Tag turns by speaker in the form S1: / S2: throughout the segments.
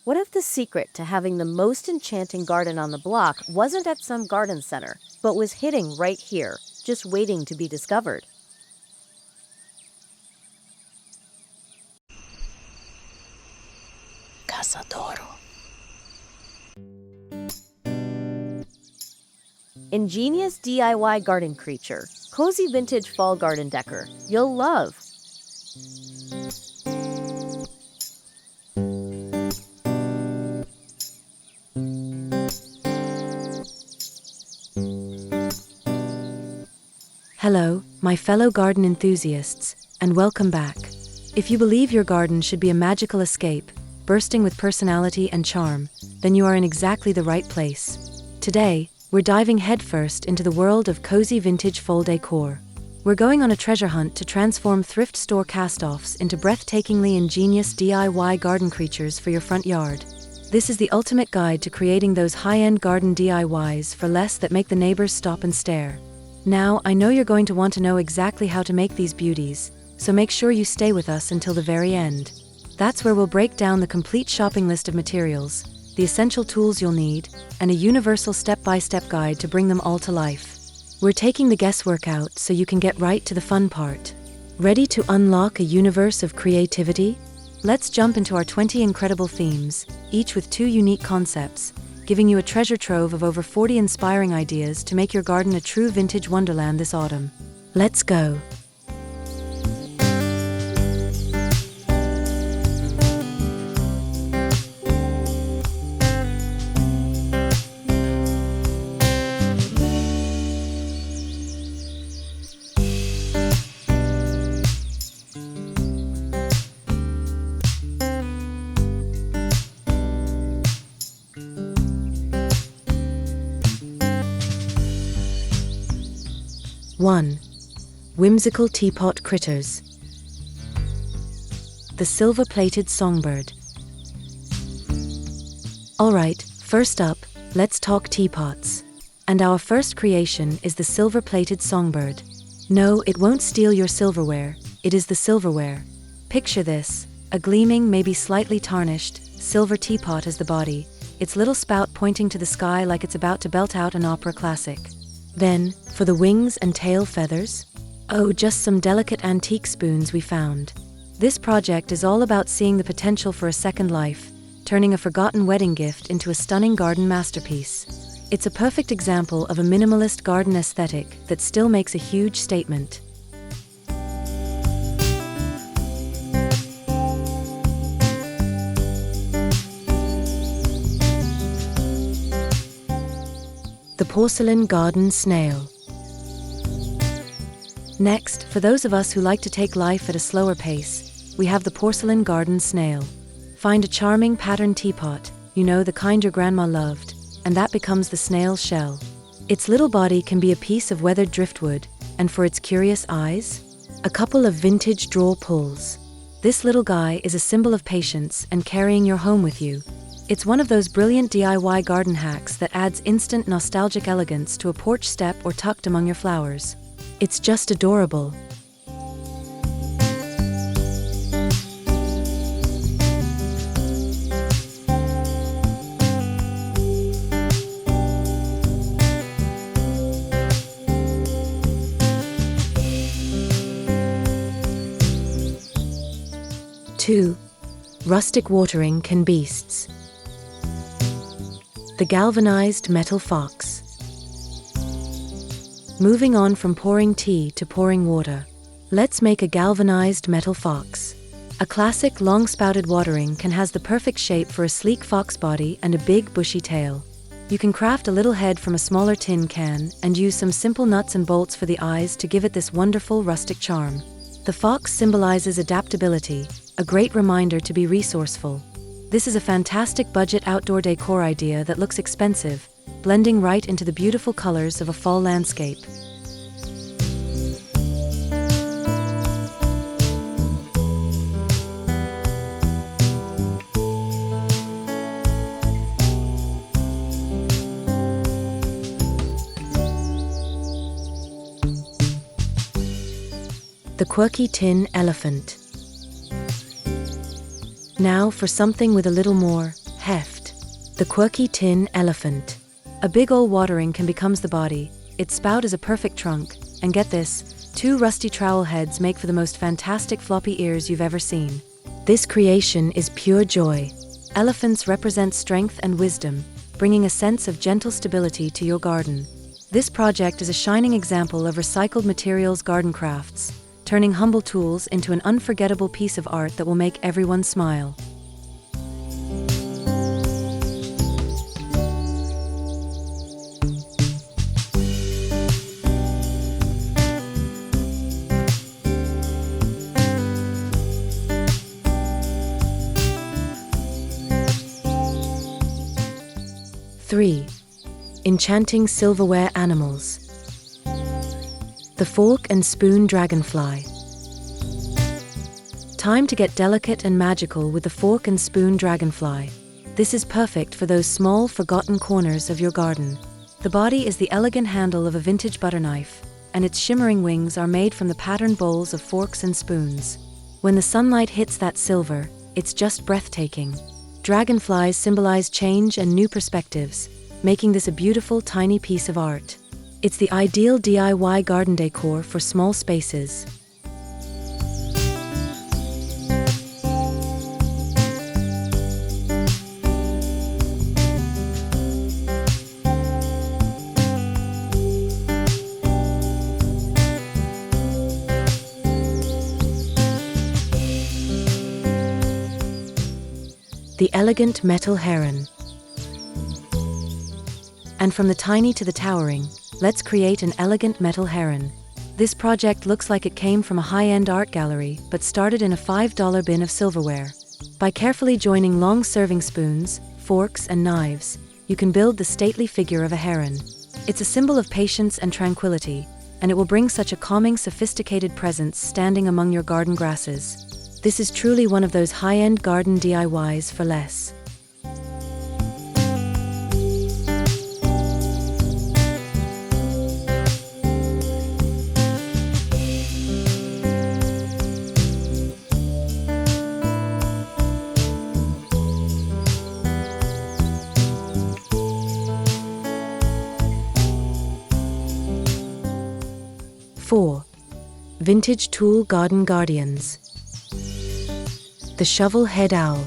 S1: What if the secret to having the most enchanting garden on the block wasn't at some garden center, but was hidden right here, just waiting to be discovered? Cazadoro. Ingenious DIY garden creature, cozy vintage fall garden decor, you'll love.
S2: Hello, my fellow garden enthusiasts, and welcome back. If you believe your garden should be a magical escape, bursting with personality and charm, then you are in exactly the right place. Today, we're diving headfirst into the world of cozy vintage fall decor. We're going on a treasure hunt to transform thrift store cast-offs into breathtakingly ingenious DIY garden creatures for your front yard. This is the ultimate guide to creating those high-end garden DIYs for less that make the neighbors stop and stare. Now, I know you're going to want to know exactly how to make these beauties, so make sure you stay with us until the very end. That's where we'll break down the complete shopping list of materials, the essential tools you'll need, and a universal step-by-step guide to bring them all to life. We're taking the guesswork out so you can get right to the fun part. Ready to unlock a universe of creativity? Let's jump into our 20 incredible themes, each with 2 unique concepts, giving you a treasure trove of over 40 inspiring ideas to make your garden a true vintage wonderland this autumn. Let's go! One, Whimsical Teapot Critters. The silver-plated songbird. Alright, first up, let's talk teapots. And our first creation is the silver-plated songbird. No, it won't steal your silverware, it is the silverware. Picture this, a gleaming, maybe slightly tarnished, silver teapot as the body, its little spout pointing to the sky like it's about to belt out an opera classic. Then, for the wings and tail feathers? Oh, just some delicate antique spoons we found. This project is all about seeing the potential for a second life, turning a forgotten wedding gift into a stunning garden masterpiece. It's a perfect example of a minimalist garden aesthetic that still makes a huge statement. The porcelain garden snail. Next, for those of us who like to take life at a slower pace, we have the porcelain garden snail. Find a charming patterned teapot, you know, the kind your grandma loved, and that becomes the snail's shell. Its little body can be a piece of weathered driftwood, and for its curious eyes, a couple of vintage drawer pulls. This little guy is a symbol of patience and carrying your home with you. It's one of those brilliant DIY garden hacks that adds instant nostalgic elegance to a porch step or tucked among your flowers. It's just adorable. Two, Rustic Watering Can Beasts. The galvanized metal fox. Moving on from pouring tea to pouring water, let's make a galvanized metal fox. A classic long-spouted watering can has the perfect shape for a sleek fox body and a big bushy tail. You can craft a little head from a smaller tin can and use some simple nuts and bolts for the eyes to give it this wonderful rustic charm. The fox symbolizes adaptability, a great reminder to be resourceful. This is a fantastic budget outdoor decor idea that looks expensive, blending right into the beautiful colors of a fall landscape. The quirky tin elephant. Now for something with a little more Heft. The quirky tin elephant. A big ol' watering can becomes the body, its spout is a perfect trunk, and get this, 2 rusty trowel heads make for the most fantastic floppy ears you've ever seen. This creation is pure joy. Elephants represent strength and wisdom, bringing a sense of gentle stability to your garden. This project is a shining example of recycled materials garden crafts, turning humble tools into an unforgettable piece of art that will make everyone smile. Three. Enchanting Silverware Animals. The fork and spoon dragonfly. Time to get delicate and magical with the fork and spoon dragonfly. This is perfect for those small, forgotten corners of your garden. The body is the elegant handle of a vintage butter knife, and its shimmering wings are made from the patterned bowls of forks and spoons. When the sunlight hits that silver, it's just breathtaking. Dragonflies symbolize change and new perspectives, making this a beautiful, tiny piece of art. It's the ideal DIY garden decor for small spaces. The elegant metal heron. And from the tiny to the towering, let's create an elegant metal heron. This project looks like it came from a high-end art gallery, but started in a $5 bin of silverware. By carefully joining long serving spoons, forks, and knives, you can build the stately figure of a heron. It's a symbol of patience and tranquility, and it will bring such a calming, sophisticated presence standing among your garden grasses. This is truly one of those high-end garden DIYs for less. Four. Vintage Tool Garden Guardians. The shovel-head owl.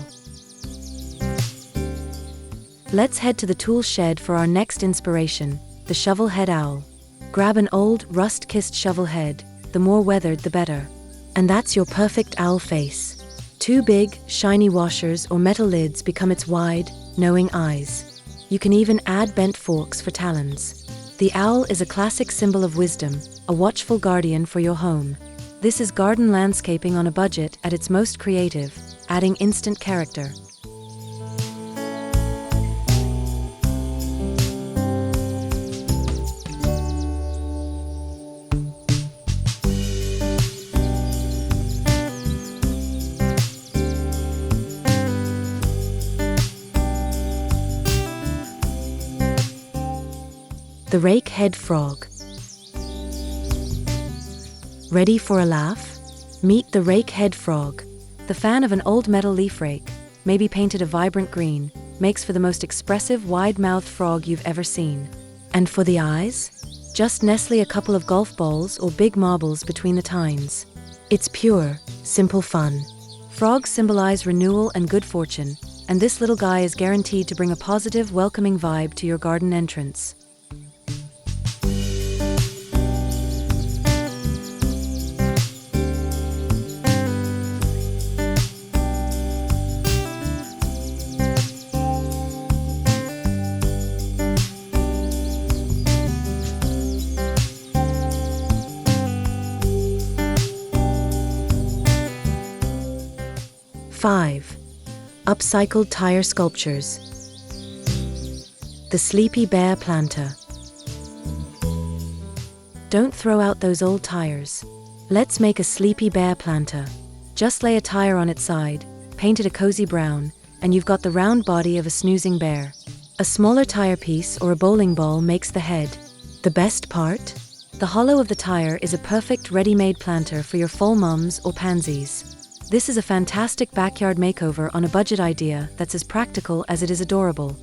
S2: Let's head to the tool shed for our next inspiration, the shovel-head owl. Grab an old, rust-kissed shovel head, the more weathered the better. And that's your perfect owl face. 2 big, shiny washers or metal lids become its wide, knowing eyes. You can even add bent forks for talons. The owl is a classic symbol of wisdom, a watchful guardian for your home. This is garden landscaping on a budget at its most creative, adding instant character. The rake head frog. Ready for a laugh? Meet the rake head frog. The fan of an old metal leaf rake, maybe painted a vibrant green, makes for the most expressive wide-mouthed frog you've ever seen. And for the eyes? Just nestle a couple of golf balls or big marbles between the tines. It's pure, simple fun. Frogs symbolize renewal and good fortune, and this little guy is guaranteed to bring a positive, welcoming vibe to your garden entrance. Five. Upcycled tire sculptures. The sleepy bear planter. Don't throw out those old tires. Let's make a sleepy bear planter. Just lay a tire on its side, paint it a cozy brown, and you've got the round body of a snoozing bear. A smaller tire piece or a bowling ball makes the head. The best part? The hollow of the tire is a perfect ready-made planter for your fall mums or pansies. This is a fantastic backyard makeover on a budget idea that's as practical as it is adorable.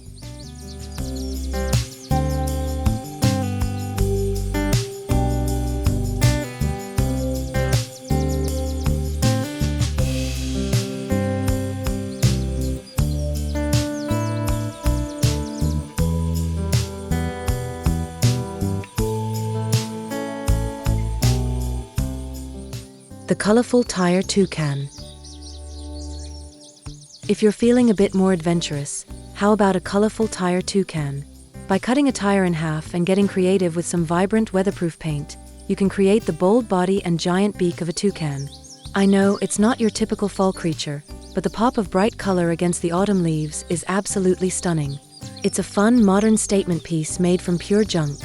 S2: The colorful tire toucan. If you're feeling a bit more adventurous, how about a colorful tire toucan? By cutting a tire in half and getting creative with some vibrant weatherproof paint, you can create the bold body and giant beak of a toucan. I know it's not your typical fall creature, but the pop of bright color against the autumn leaves is absolutely stunning. It's a fun, modern statement piece made from pure junk.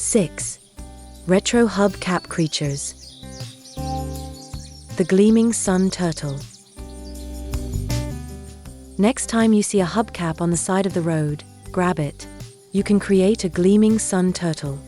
S2: Six. Retro hubcap creatures. The gleaming sun turtle. Next time you see a hubcap on the side of the road, grab it. You can create a gleaming sun turtle.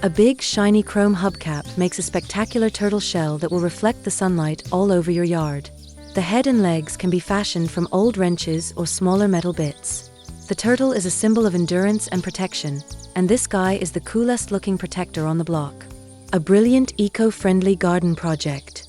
S2: A big, shiny chrome hubcap makes a spectacular turtle shell that will reflect the sunlight all over your yard. The head and legs can be fashioned from old wrenches or smaller metal bits. The turtle is a symbol of endurance and protection, and this guy is the coolest looking protector on the block. A brilliant eco-friendly garden project.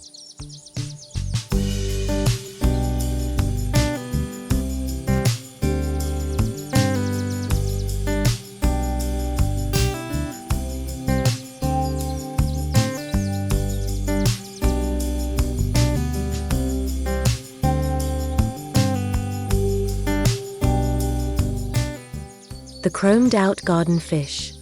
S2: The chromed-out garden fish.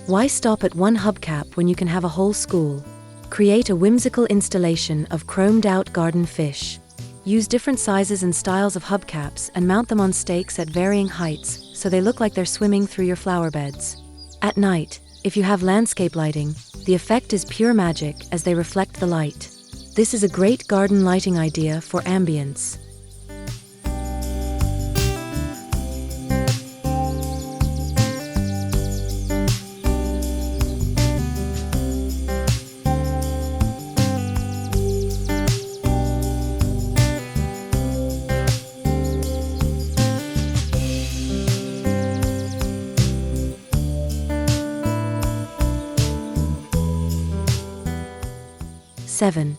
S2: Why stop at one hubcap when you can have a whole school? Create a whimsical installation of chromed-out garden fish. Use different sizes and styles of hubcaps and mount them on stakes at varying heights so they look like they're swimming through your flower beds. At night, if you have landscape lighting, the effect is pure magic as they reflect the light. This is a great garden lighting idea for ambience. Seven.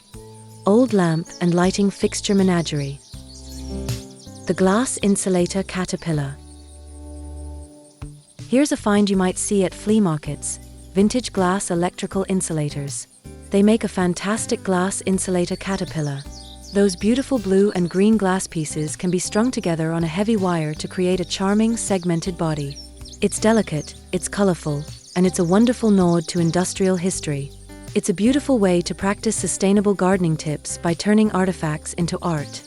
S2: Old lamp and lighting fixture menagerie. The glass insulator caterpillar. Here's a find you might see at flea markets: vintage glass electrical insulators. They make a fantastic glass insulator caterpillar. Those beautiful blue and green glass pieces can be strung together on a heavy wire to create a charming segmented body. It's delicate, it's colorful, and it's a wonderful nod to industrial history. It's a beautiful way to practice sustainable gardening tips by turning artifacts into art.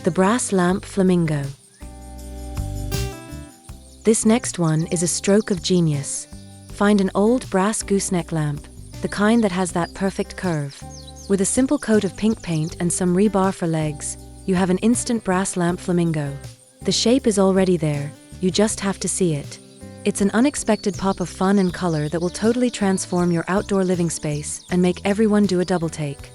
S2: The brass lamp flamingo. This next one is a stroke of genius. Find an old brass gooseneck lamp, the kind that has that perfect curve. With a simple coat of pink paint and some rebar for legs, you have an instant brass lamp flamingo. The shape is already there, you just have to see it. It's an unexpected pop of fun and color that will totally transform your outdoor living space and make everyone do a double take.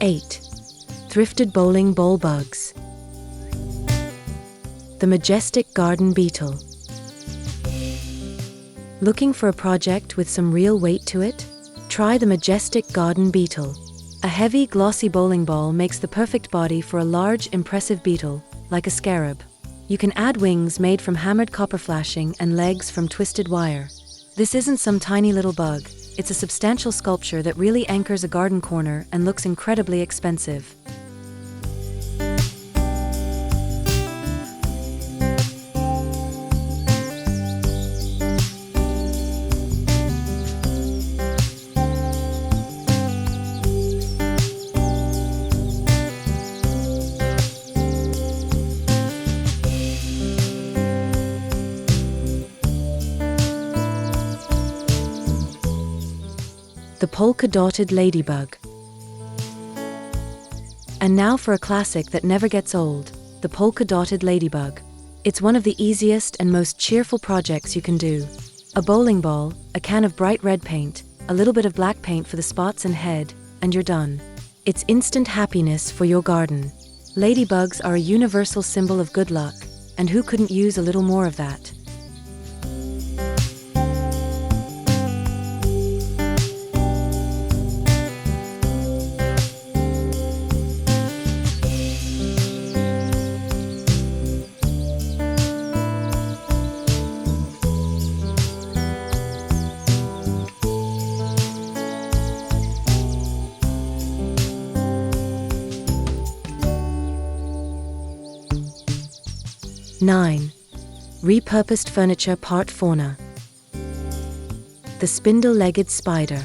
S2: 8. Thrifted Bowling Ball Bugs. The majestic garden beetle. Looking for a project with some real weight to it? Try the majestic garden beetle. A heavy, glossy bowling ball makes the perfect body for a large, impressive beetle, like a scarab. You can add wings made from hammered copper flashing and legs from twisted wire. This isn't some tiny little bug, it's a substantial sculpture that really anchors a garden corner and looks incredibly expensive. The polka-dotted ladybug. And now for a classic that never gets old, the polka-dotted ladybug. It's one of the easiest and most cheerful projects you can do. A bowling ball, a can of bright red paint, a little bit of black paint for the spots and head, and you're done. It's instant happiness for your garden. Ladybugs are a universal symbol of good luck, and who couldn't use a little more of that? Nine. Repurposed Furniture Part Fauna. The spindle-legged spider.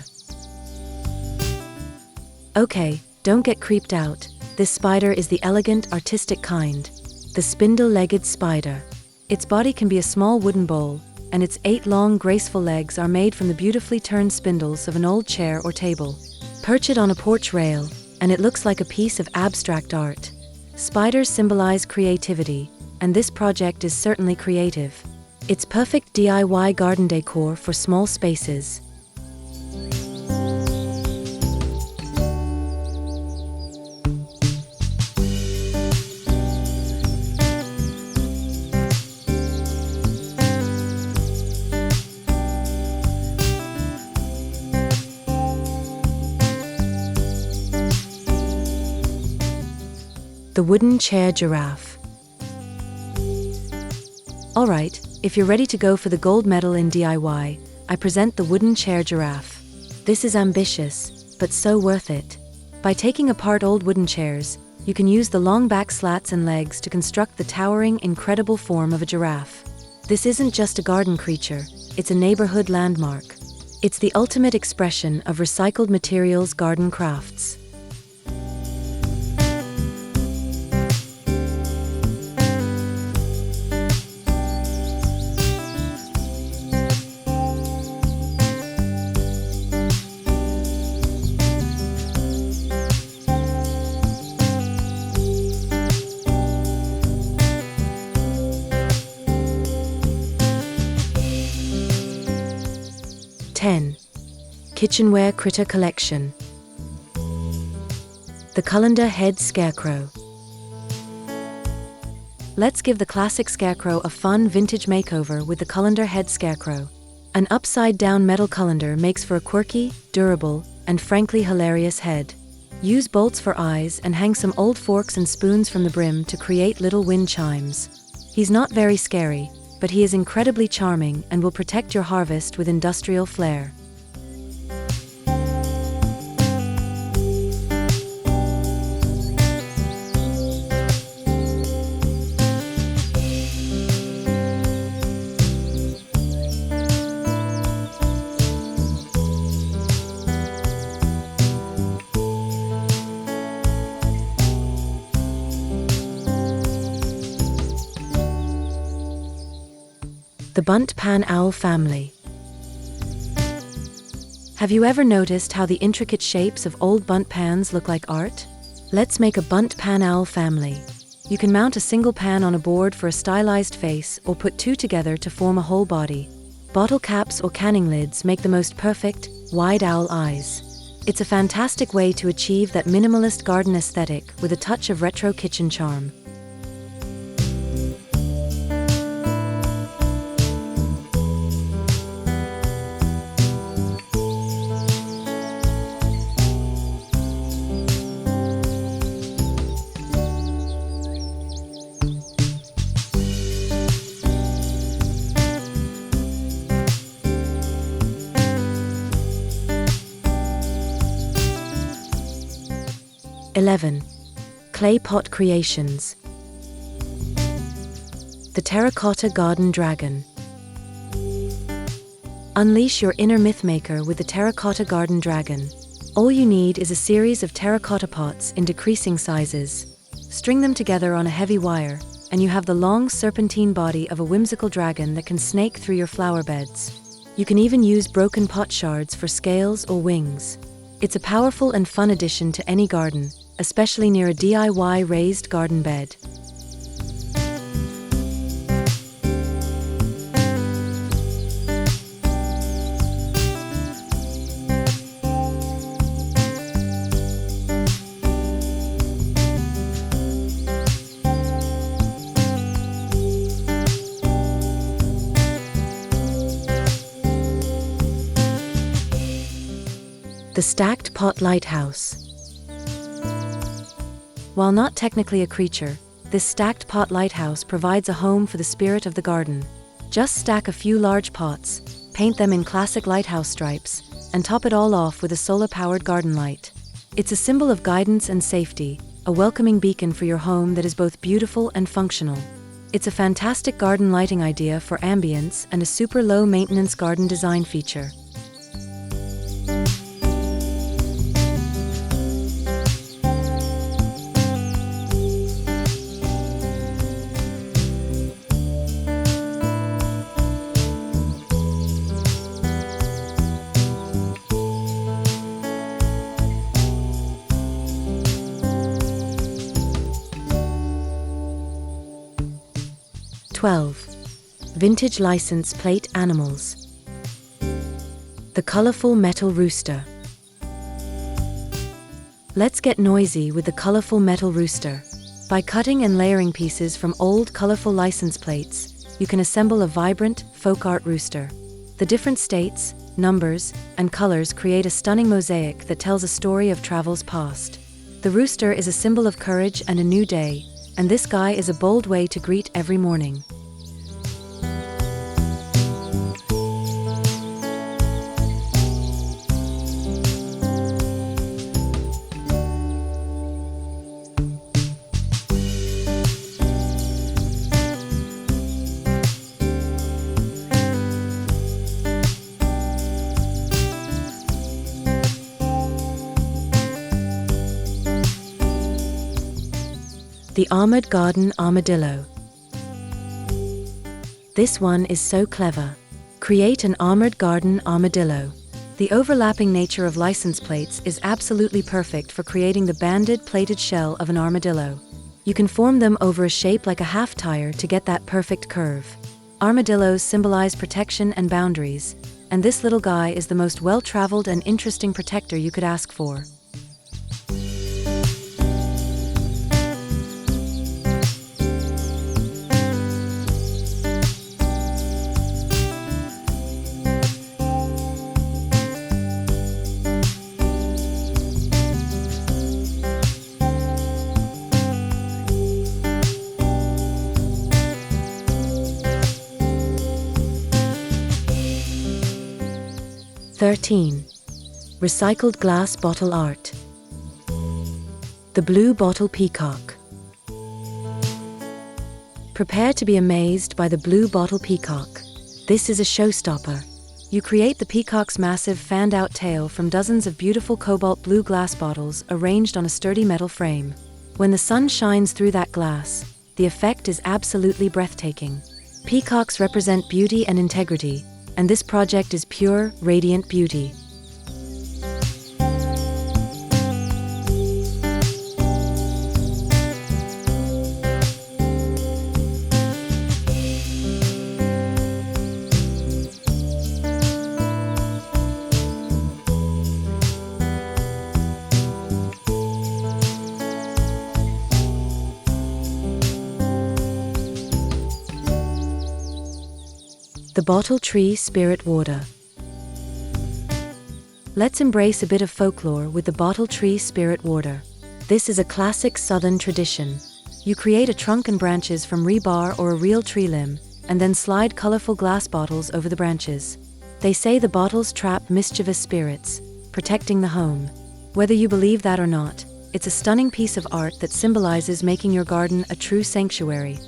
S2: Okay, don't get creeped out. This spider is the elegant, artistic kind. The spindle-legged spider. Its body can be a small wooden bowl, and its 8 long, graceful legs are made from the beautifully turned spindles of an old chair or table. Perch it on a porch rail, and it looks like a piece of abstract art. Spiders symbolize creativity, and this project is certainly creative. It's perfect DIY garden decor for small spaces. The wooden chair giraffe. Alright, if you're ready to go for the gold medal in DIY, I present the wooden chair giraffe. This is ambitious, but so worth it. By taking apart old wooden chairs, you can use the long back slats and legs to construct the towering, incredible form of a giraffe. This isn't just a garden creature, it's a neighborhood landmark. It's the ultimate expression of recycled materials garden crafts. Kitchenware Critter Collection. The Colander Head Scarecrow. Let's give the classic scarecrow a fun vintage makeover with the Colander Head Scarecrow. An upside-down metal colander makes for a quirky, durable, and frankly hilarious head. Use bolts for eyes and hang some old forks and spoons from the brim to create little wind chimes. He's not very scary, but he is incredibly charming and will protect your harvest with industrial flair. The Bunt Pan Owl Family. Have you ever noticed how the intricate shapes of old bunt pans look like art? Let's make a bunt pan owl family. You can mount a single pan on a board for a stylized face or put 2 together to form a whole body. Bottle caps or canning lids make the most perfect, wide owl eyes. It's a fantastic way to achieve that minimalist garden aesthetic with a touch of retro kitchen charm. Clay pot creations. The Terracotta Garden Dragon. Unleash your inner mythmaker with the Terracotta Garden Dragon. All you need is a series of terracotta pots in decreasing sizes. String them together on a heavy wire, and you have the long serpentine body of a whimsical dragon that can snake through your flower beds. You can even use broken pot shards for scales or wings. It's a powerful and fun addition to any garden, especially near a DIY raised garden bed. The Stacked Pot Lighthouse. While not technically a creature, this stacked pot lighthouse provides a home for the spirit of the garden. Just stack a few large pots, paint them in classic lighthouse stripes, and top it all off with a solar-powered garden light. It's a symbol of guidance and safety, a welcoming beacon for your home that is both beautiful and functional. It's a fantastic garden lighting idea for ambience and a super low-maintenance garden design feature. Vintage license plate animals. The colorful metal rooster. Let's get noisy with the colorful metal rooster. By cutting and layering pieces from old colorful license plates, you can assemble a vibrant, folk art rooster. The different states, numbers, and colors create a stunning mosaic that tells a story of travel's past. The rooster is a symbol of courage and a new day, and this guy is a bold way to greet every morning. The Armored Garden Armadillo. This one is so clever. Create an armored garden armadillo. The overlapping nature of license plates is absolutely perfect for creating the banded plated shell of an armadillo. You can form them over a shape like a half tire to get that perfect curve. Armadillos symbolize protection and boundaries, and this little guy is the most well-traveled and interesting protector you could ask for. Recycled glass bottle art. The Blue Bottle Peacock. Prepare to be amazed by the Blue Bottle Peacock. This is a showstopper. You create the peacock's massive fanned-out tail from dozens of beautiful cobalt blue glass bottles arranged on a sturdy metal frame. When the sun shines through that glass, the effect is absolutely breathtaking. Peacocks represent beauty and integrity, and this project is pure, radiant beauty. The bottle tree spirit water. Let's embrace a bit of folklore with the bottle tree spirit water. This is a classic southern tradition. You create a trunk and branches from rebar or a real tree limb, and then slide colorful glass bottles over the branches. They say the bottles trap mischievous spirits, protecting the home. Whether you believe that or not, it's a stunning piece of art that symbolizes making your garden a true sanctuary.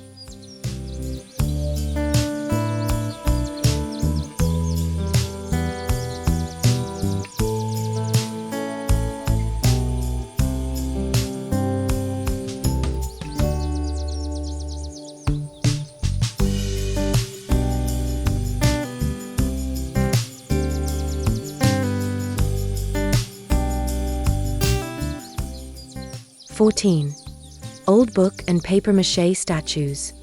S2: Old book and paper mache statues.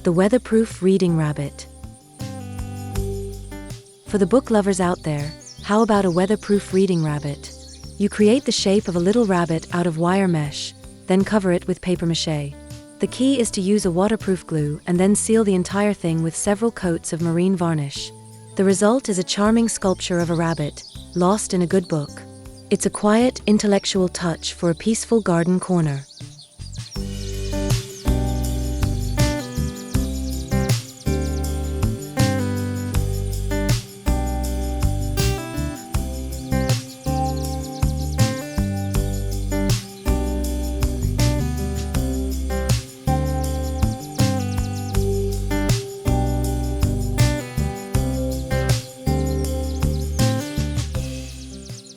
S2: The weatherproof reading rabbit. For the book lovers out there, how about a weatherproof reading rabbit? You create the shape of a little rabbit out of wire mesh, then cover it with paper mache. The key is to use a waterproof glue and then seal the entire thing with several coats of marine varnish. The result is a charming sculpture of a rabbit, lost in a good book. It's a quiet, intellectual touch for a peaceful garden corner.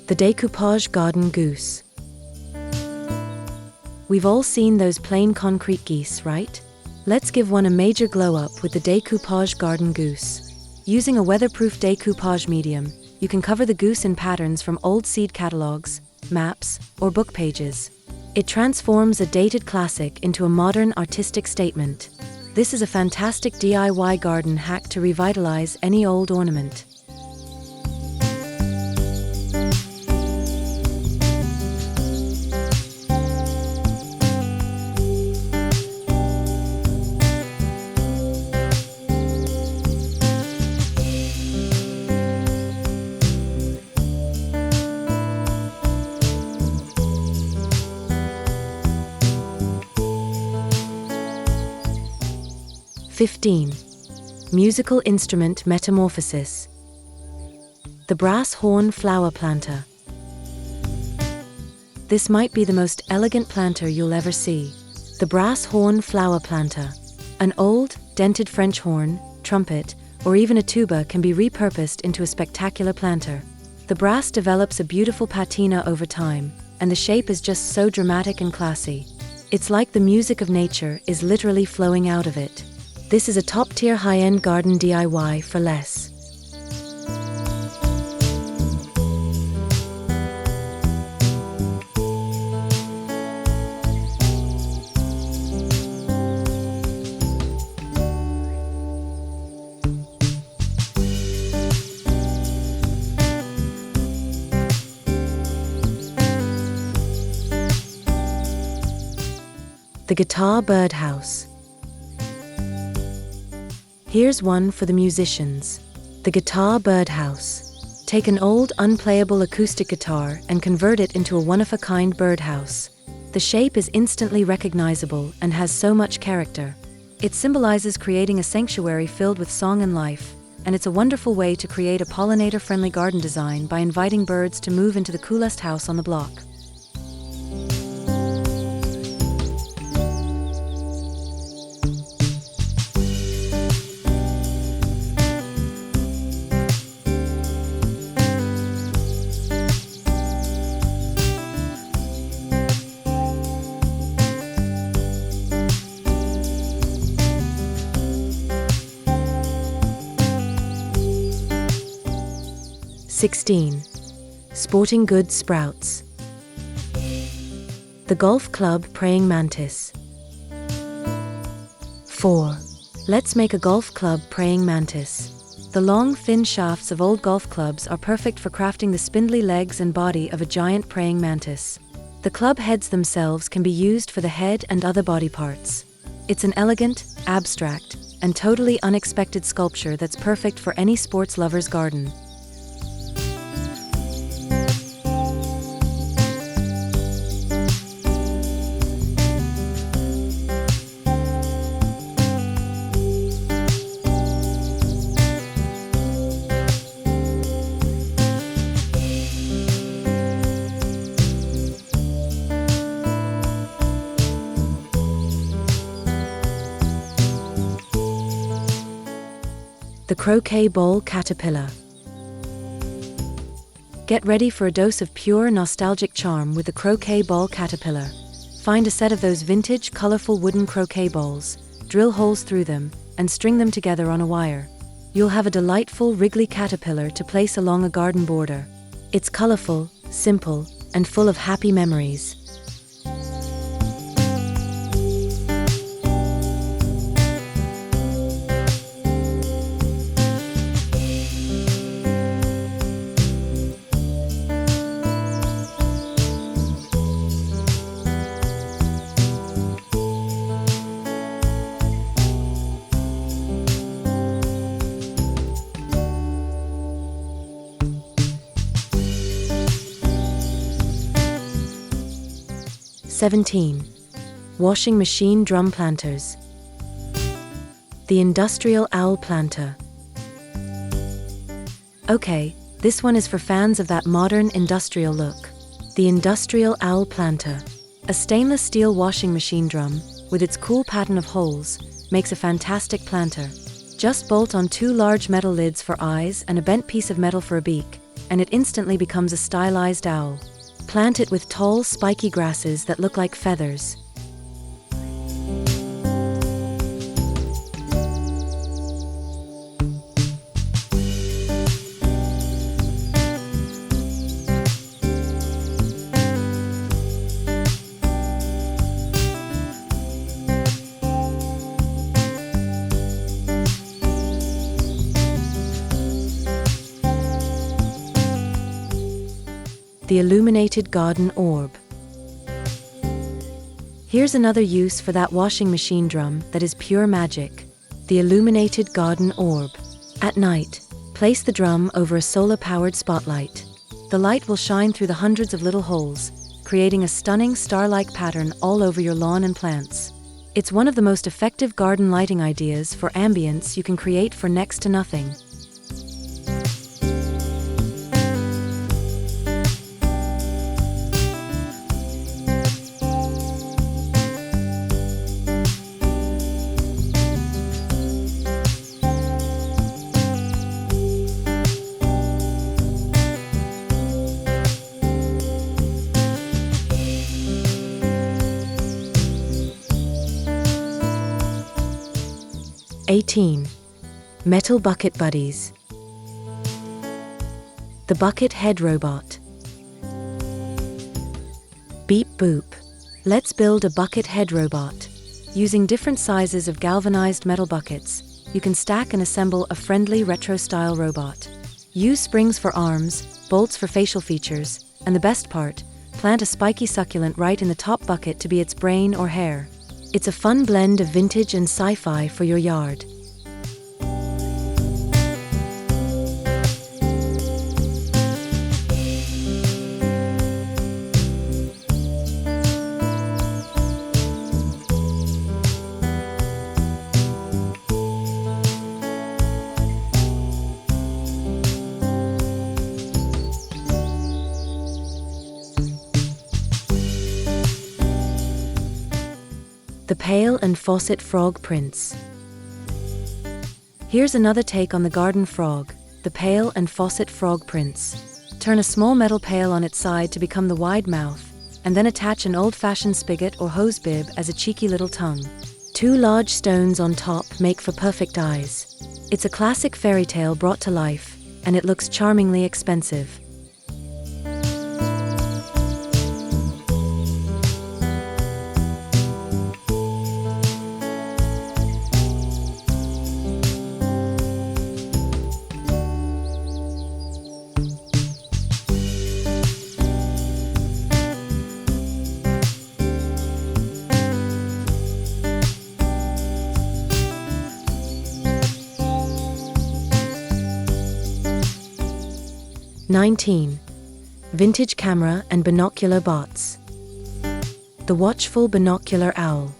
S2: The decoupage garden goose. We've all seen those plain concrete geese, right? Let's give one a major glow up with the decoupage garden goose. Using a weatherproof decoupage medium, you can cover the goose in patterns from old seed catalogs, maps, or book pages. It transforms a dated classic into a modern artistic statement. This is a fantastic DIY garden hack to revitalize any old ornament. Musical instrument metamorphosis. The brass horn flower planter. This might be the most elegant planter you'll ever see. The brass horn flower planter. An old, dented French horn, trumpet, or even a tuba can be repurposed into a spectacular planter. The brass develops a beautiful patina over time, and the shape is just so dramatic and classy. It's like the music of nature is literally flowing out of it. This is a top-tier high-end garden DIY for less. The guitar birdhouse. Here's one for the musicians. The guitar birdhouse. Take an old, unplayable acoustic guitar and convert it into a one-of-a-kind birdhouse. The shape is instantly recognizable and has so much character. It symbolizes creating a sanctuary filled with song and life, and it's a wonderful way to create a pollinator-friendly garden design by inviting birds to move into the coolest house on the block. Sporting goods sprouts. The golf club praying mantis. 4. Let's make a golf club praying mantis. The long, thin shafts of old golf clubs are perfect for crafting the spindly legs and body of a giant praying mantis. The club heads themselves can be used for the head and other body parts. It's an elegant, abstract, and totally unexpected sculpture that's perfect for any sports lover's garden. The croquet bowl caterpillar. Get ready for a dose of pure nostalgic charm with the croquet ball caterpillar. Find a set of those vintage, colorful wooden croquet balls, drill holes through them, and string them together on a wire. You'll have a delightful, wriggly caterpillar to place along a garden border. It's colorful, simple, and full of happy memories. (17) Washing machine drum planters. The industrial owl planter. Okay, this one is for fans of that modern industrial look. The industrial owl planter. A stainless steel washing machine drum, with its cool pattern of holes, makes a fantastic planter. Just bolt on 2 large metal lids for eyes and a bent piece of metal for a beak, and it instantly becomes a stylized owl. Plant it with tall, spiky grasses that look like feathers. The illuminated garden orb. Here's another use for that washing machine drum that is pure magic. The illuminated garden orb. At night, place the drum over a solar-powered spotlight. The light will shine through the hundreds of little holes, creating a stunning star-like pattern all over your lawn and plants. It's one of the most effective garden lighting ideas for ambience you can create for next to nothing. (18) Metal bucket buddies. The bucket head robot. Beep boop. Let's build a bucket head robot. Using different sizes of galvanized metal buckets, you can stack and assemble a friendly retro-style robot. Use springs for arms, bolts for facial features, and the best part, plant a spiky succulent right in the top bucket to be its brain or hair. It's a fun blend of vintage and sci-fi for your yard. The pail and faucet frog prints. Here's another take on the garden frog, the pail and faucet frog prints. Turn a small metal pail on its side to become the wide mouth, and then attach an old-fashioned spigot or hose bib as a cheeky little tongue. 2 large stones on top make for perfect eyes. It's a classic fairy tale brought to life, and it looks charmingly expensive. 19. Vintage camera and binocular bots. The watchful binocular owl.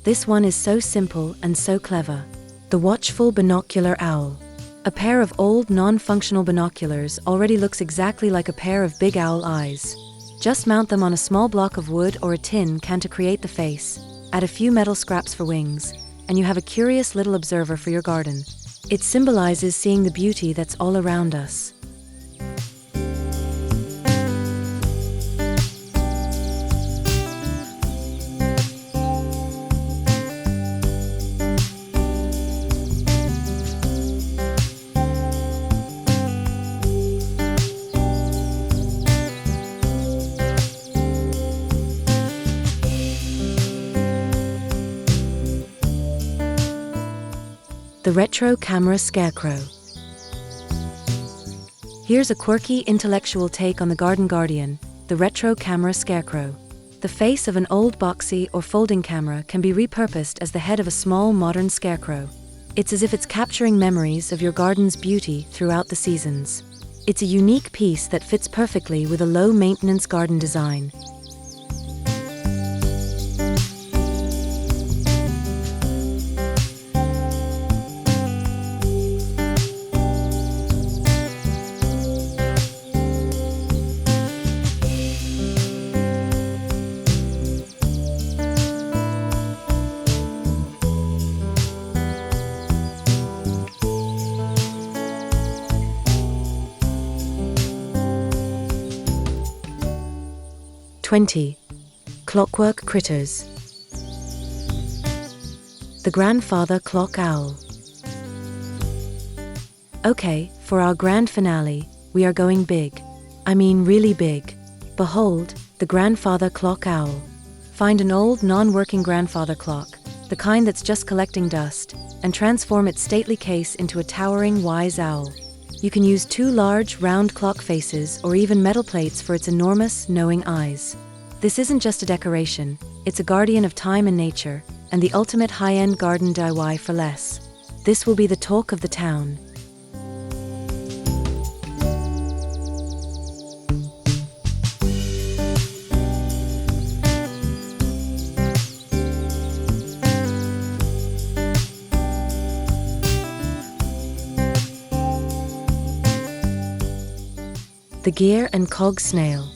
S2: This one is so simple and so clever. The watchful binocular owl. A pair of old non-functional binoculars already looks exactly like a pair of big owl eyes. Just mount them on a small block of wood or a tin can to create the face, add a few metal scraps for wings, and you have a curious little observer for your garden. It symbolizes seeing the beauty that's all around us. The retro camera scarecrow. Here's a quirky intellectual take on the garden guardian, the retro camera scarecrow. The face of an old boxy or folding camera can be repurposed as the head of a small modern scarecrow. It's as if it's capturing memories of your garden's beauty throughout the seasons. It's a unique piece that fits perfectly with a low-maintenance garden design. Clockwork critters. The grandfather clock owl. Okay, for our grand finale, we are going big. I mean really big. Behold, the grandfather clock owl. Find an old, non-working grandfather clock, the kind that's just collecting dust, and transform its stately case into a towering, wise owl. You can use 2 large, round clock faces or even metal plates for its enormous, knowing eyes. This isn't just a decoration, it's a guardian of time and nature, and the ultimate high-end garden DIY for less. This will be the talk of the town. The gear and cog snail.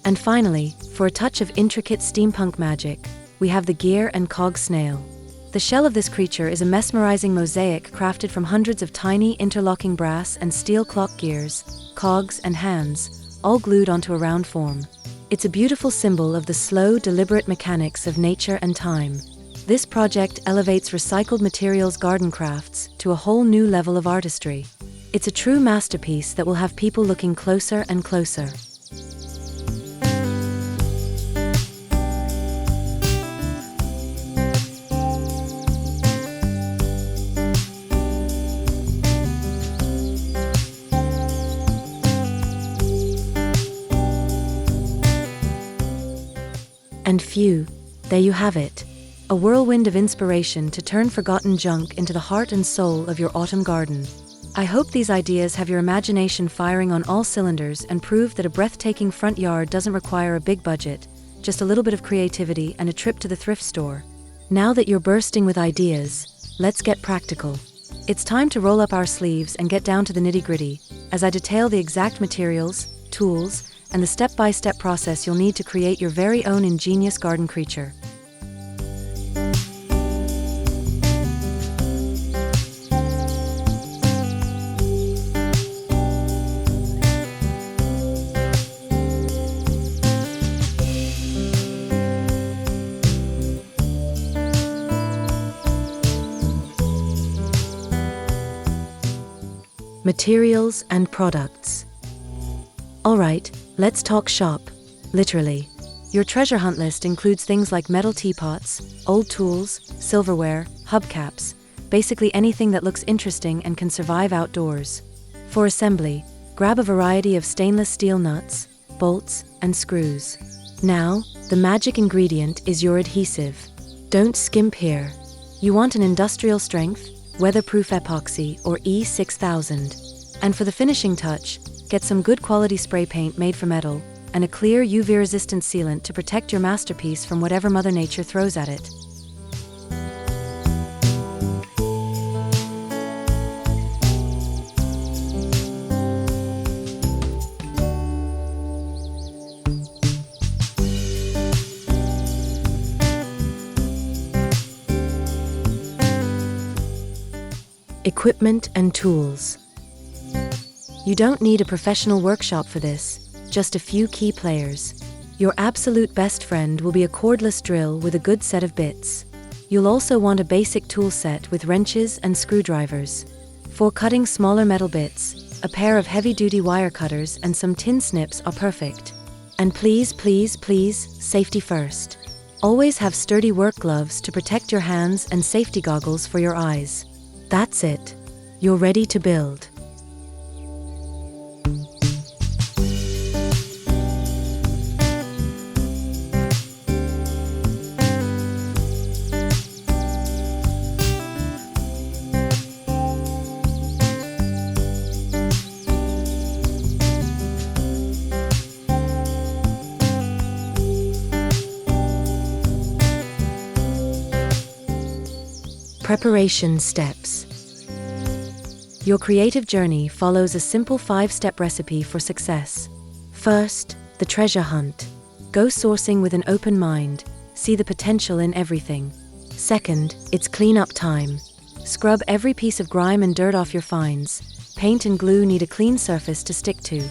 S2: And finally, for a touch of intricate steampunk magic, we have the gear and cog snail. The shell of this creature is a mesmerizing mosaic crafted from hundreds of tiny interlocking brass and steel clock gears, cogs, and hands, all glued onto a round form. It's a beautiful symbol of the slow, deliberate mechanics of nature and time. This project elevates recycled materials garden crafts to a whole new level of artistry. It's a true masterpiece that will have people looking closer and closer. And phew, there you have it. A whirlwind of inspiration to turn forgotten junk into the heart and soul of your autumn garden. I hope these ideas have your imagination firing on all cylinders and prove that a breathtaking front yard doesn't require a big budget, just a little bit of creativity and a trip to the thrift store. Now that you're bursting with ideas, let's get practical. It's time to roll up our sleeves and get down to the nitty-gritty, as I detail the exact materials, tools, and the step-by-step process you'll need to create your very own ingenious garden creature. Materials and products. Alright, let's talk shop. Literally. Your treasure hunt list includes things like metal teapots, old tools, silverware, hubcaps, basically anything that looks interesting and can survive outdoors. For assembly, grab a variety of stainless steel nuts, bolts, and screws. Now, the magic ingredient is your adhesive. Don't skimp here. You want an industrial strength, weatherproof epoxy or E6000. And for the finishing touch, get some good quality spray paint made from metal and a clear UV-resistant sealant to protect your masterpiece from whatever Mother Nature throws at it. Equipment and tools. You don't need a professional workshop for this, just a few key players. Your absolute best friend will be a cordless drill with a good set of bits. You'll also want a basic tool set with wrenches and screwdrivers. For cutting smaller metal bits, a pair of heavy-duty wire cutters and some tin snips are perfect. And please, safety first. Always have sturdy work gloves to protect your hands and safety goggles for your eyes. That's it. You're ready to build. Preparation steps. Your creative journey follows a simple 5-step recipe for success. First, the treasure hunt. Go sourcing with an open mind. See the potential in everything. Second, it's cleanup time. Scrub every piece of grime and dirt off your finds. Paint and glue need a clean surface to stick to.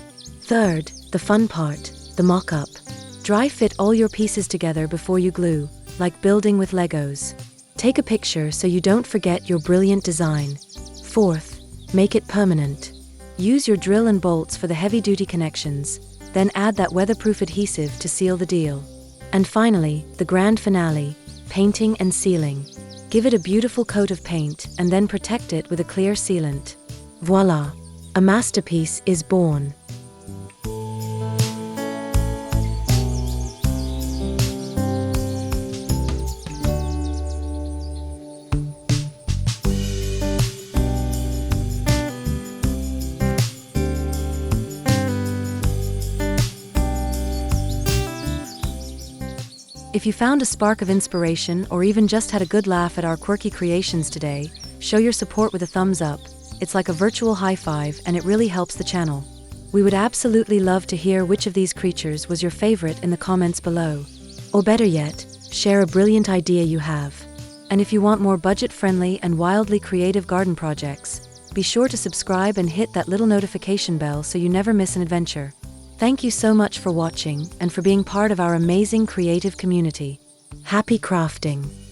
S2: Third, the fun part, the mock-up. Dry fit all your pieces together before you glue, like building with Legos. Take a picture so you don't forget your brilliant design. Fourth, make it permanent. Use your drill and bolts for the heavy-duty connections, then add that weatherproof adhesive to seal the deal. And finally, the grand finale, painting and sealing. Give it a beautiful coat of paint and then protect it with a clear sealant. Voila! A masterpiece is born. If you found a spark of inspiration or even just had a good laugh at our quirky creations today, show your support with a thumbs up. It's like a virtual high five and it really helps the channel. We would absolutely love to hear which of these creatures was your favorite in the comments below. Or better yet, share a brilliant idea you have. And if you want more budget-friendly and wildly creative garden projects, be sure to subscribe and hit that little notification bell so you never miss an adventure. Thank you so much for watching and for being part of our amazing creative community. Happy crafting!